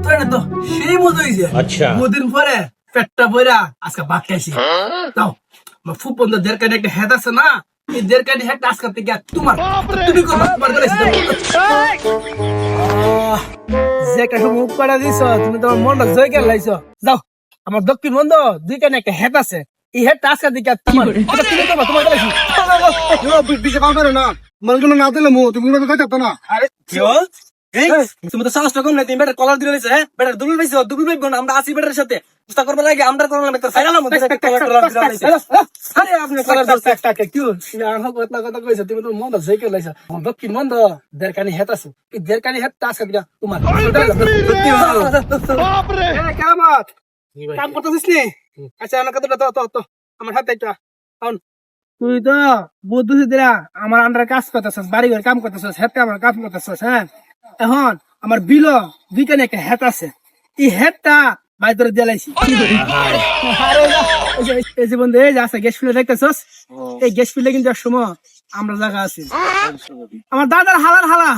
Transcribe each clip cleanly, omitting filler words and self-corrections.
তোর না তো সেই মজা হইছে। আচ্ছা। দুদিন পরে পেটটা ভরা আজকে ভাত খাইছি। দাও আমার ফুপন দের কানে একটা হেড আছে না, এই দের কানে হেড আজকে থেকে তোমার, তুমি করবা, তোমার করে যে একটা মুখ করা দিছ, তুমি তোমার মনটা জয় করে লাইছো। যাও আমার দক্ষিণ বন্ধ দুই কানে একটা হেড আছে, এই হেড আজকে থেকে তোমার, এটা তুমি করবা, তোমার করে বিজে কাম করে না মানে না দিলে মো তুমি কথা কইতা না। আরে তুমি তো সাহস কম নাই, তুমি বেটার কলার দিলে হ্যাঁ বেটার দুবুল পাইছো, দুবুল পাইবো না, আমরা আসি বেটার সাথে চেষ্টা করবো লাগে, আমরা তো একটা ফাইনাল মধ্যে আরে আপনি কলার ধরতে একটা কি কথা কইছো, তুমি তো মন জয় করে লাইছো। আমার দক্ষিণ বন্ধ দের কানে হেড আছে, এই দের কানে হেড আজকে থেকে তোমার। কেমন কাম করতেছিস নি? আচ্ছা আমার কথাটা তো আমার হাতে একটা তুই তো বুদ্ধি দিলা আমার আন্ডার কাজ করতেছিস, বাড়ি ঘরে কাম করতেছিস, হেড আমার কাম করতেছিস। হ্যাঁ এখন আমার বিল দুইখানে একটা হেড আছে, এই হেডটা বাই ধরে দিলাইছি। এই যে বন্ধু এই যে আছে গ্যাস ফিলে দেখতেছস, এই গ্যাস ফিলে কিন্তু এক সময় আমরা জায়গা আছি। আমার দাদার হালার হালা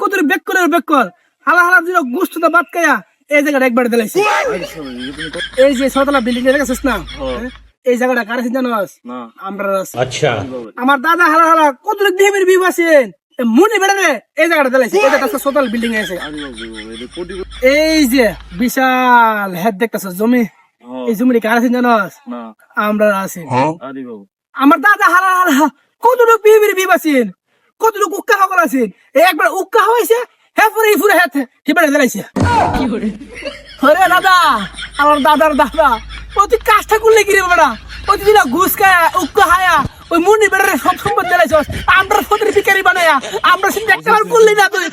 কত বেক করে বেক কর হালা হালা দিল গুস্তটা বাদ খায়া এই জায়গাটা একবার দিলাইছি। এই যে ছতলা বিল্ডিং এর দেখছিস না, এই জায়গাটা কার আছে জানোস? আমরা আছি। আচ্ছা। আমার দাদা হালা হালা কত বিহেভিয়ার বিভ আছেন মনে বেড়ারে এই জায়গাটা দিলাইছি, এটা একটা ছতলা বিল্ডিং আছে। এই যে বিশাল হেড দেখতেছস জমি, এই জমিটা কার আছে জানোস? আমরা আছি। আমার দাদা হালা হালা কত বিহেভিয়ার বিভ আছেন, কত উক্কা সকল আছেন, একবার উক্কা হয়েছে হ্যাঁ পরে পুরো হ্যাঁ হিবারে দিলাইছে। আরে দাদা আমার দাদার দাদা প্রতি কাজটা করলে কি রে বেড়া, প্রতিদিন ঘুষ খায়া উক্কা হায়া ওই মুন্ডি বেড়ারে সব সম্পদ দিলাইছ, আমরা সতের বিকারি বানায়া আমরা সিন একটা করলি না তুই।